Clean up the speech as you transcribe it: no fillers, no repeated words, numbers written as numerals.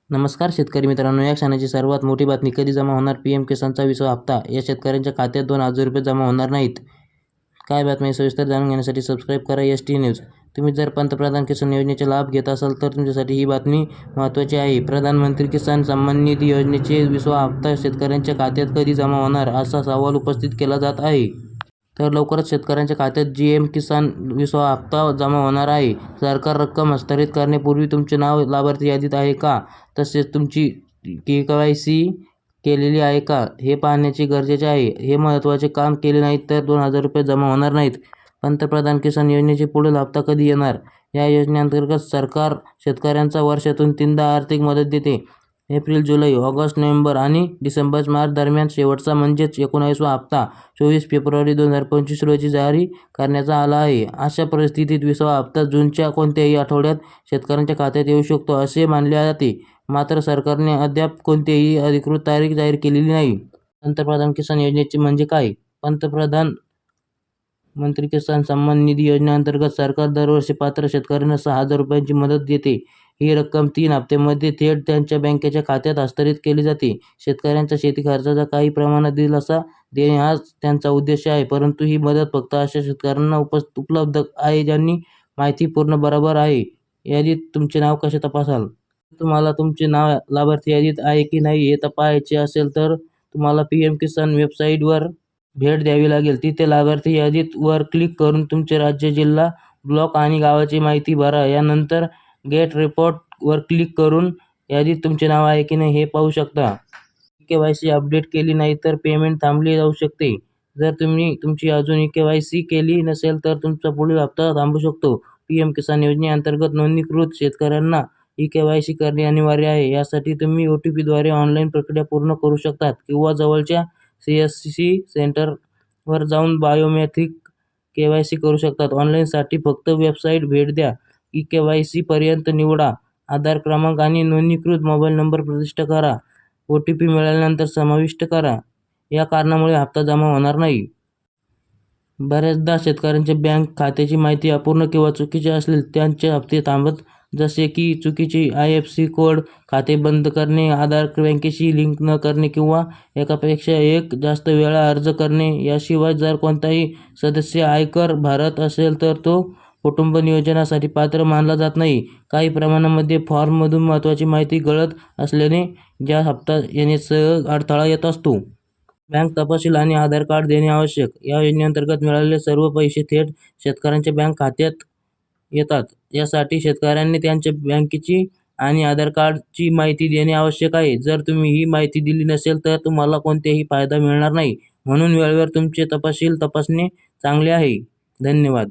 नमस्कार शेतकरी मित्रांनो, या क्षणाची सर्वात मोठी बातमी. कधी जमा होणार पीएम किसानचा 20वा हप्ता? या शेतकऱ्यांच्या खात्यात 2,000 रुपये जमा होणार नाहीत. काय बातमी आहे सविस्तर जाणून घेण्यासाठी सबस्क्राईब करा एस.टी. न्यूज. तुम्ही जर पंतप्रधान किसान योजनेचा लाभ घेत असाल तर तुमच्यासाठी ही बातमी महत्त्वाची आहे. प्रधानमंत्री किसान सन्मान निधी योजनेचे 20वा हप्ता शेतकऱ्यांच्या खात्यात कधी जमा होणार, असा सवाल उपस्थित केला जात आहे. तर लवकरच शेतकऱ्यांच्या खात्यात पीएम किसान 20वा हप्ता जमा होणार आहे. सरकार रक्कम हस्तांतरित करण्यापूर्वी तुमचे नाव लाभार्थी यादीत आहे का, तसेच तुमची KYC केलेली आहे का, हे पाहण्याचे गरजेचे आहे. हे महत्त्वाचे काम केले नाही तर 2,000 रुपये जमा होणार नाहीत. पंतप्रधान किसान योजनेचे पुढील हप्ता कधी येणार? या योजनेअंतर्गत सरकार शेतकऱ्यांना वर्षातून 3दा आर्थिक मदत देते. एप्रिल, जुलै, ऑगस्ट, नोव्हेंबर आणि डिसेंबर मार्च दरम्यान शेवटचा म्हणजेच 19वा हप्ता 24 फेब्रुवारी 2025 रोजी जारी करण्यात आला आहे. अशा परिस्थितीत 20वा हप्ता जूनच्या कोणत्याही आठवड्यात शेतकऱ्यांच्या खात्यात येऊ शकतो असे मानले जाते. मात्र सरकारने अद्याप कोणतीही अधिकृत तारीख जाहीर केलेली नाही. पंतप्रधान किसान योजनेचे म्हणजे काय? पंतप्रधान मंत्री किसान सन्मान निधी योजनेअंतर्गत सरकार दरवर्षी पात्र शेतकऱ्यांना 6,000 रुपयांची मदत देते. ही रक्कम 3 हप्त्यांमध्ये थेट त्यांच्या बँकेच्या खात्यात हस्तांतरित केली जाते. शेतकऱ्यांच्या शेती खर्चाचा काही प्रमाणात दिलासा देणे हाच त्यांचा उद्देश आहे. परंतु ही मदत फक्त अशा शेतकऱ्यांना उपलब्ध आहे ज्यांनी माहिती पूर्ण बरोबर आहे. यादीत तुमचे नाव कसे तपासाल? तुम्हाला तुमचे नाव लाभार्थी यादीत आहे की नाही हे तपासायचे असेल तर तुम्हाला पीएम किसान वेबसाईटवर भेट द्यावी लागेल. तिथे लाभार्थी यादीत वर क्लिक करून तुमचे राज्य, जिल्हा, ब्लॉक आणि गावाची माहिती भरा. यानंतर गेट रिपोर्ट वर क्लिक करून यादीत तुमचे नाव आहे की नाही हे पाहू शकता. KYC अपडेट केली नाही तर पेमेंट थांबवले जाऊ शकते. जर तुम्ही तुमची अजून KYC केली नसेल तर तुमचा पुढील हप्ता थांबू शकतो. पीएम किसान योजनेअंतर्गत नोंदणीकृत शेतकऱ्यांना KYC करणे अनिवार्य आहे. यासाठी तुम्ही OTP द्वारे ऑनलाईन प्रक्रिया पूर्ण करू शकता किंवा जवळच्या CSC सेंटरवर जाऊन बायोमेट्रिक KYC करू शकता. ऑनलाईनसाठी फक्त वेबसाईट भेट द्या. KYC पर्यंत निवडा. आधार क्रमांक आणि नोंदणीकृत मोबाईल नंबर प्रविष्ट करा. OTP मिळाल्यानंतर समाविष्ट करा. या कारणामुळे हप्ता जमा होणार नाही. बऱ्याचदा शेतकऱ्यांच्या बँक खात्याची माहिती अपूर्ण किंवा चुकीची असल्यास त्यांचे हप्ते थांबतात, जसे की चुकीचे IFSC कोड, खाते बंद करणे, आधार बँकेशी लिंक न करणे किंवा एकापेक्षा एक जास्त वेळा अर्ज करणे. याशिवाय जर कोणताही सदस्य आयकर भरत असेल तर तो कुटुंब नियोजनासाठी पात्र मानला जात नाही. काही प्रमाणामध्ये फॉर्ममधून महत्त्वाची माहिती गळत असल्याने ज्या हप्ता येण्यास अडथळा येत असतो. बँक तपशील आणि आधार कार्ड देणे आवश्यक. या योजनेअंतर्गत मिळालेले सर्व पैसे थेट शेतकऱ्यांच्या बँक खात्यात येतात. यासाठी शेतकऱ्यांनी त्यांच्या बँकेची आणि आधार कार्डची माहिती देणे आवश्यक आहे. जर तुम्ही ही माहिती दिली नसेल तर तुम्हाला कोणताही फायदा मिळणार नाही. म्हणून वेळेवर तुमचे तपशील तपासणे चांगले आहे. धन्यवाद.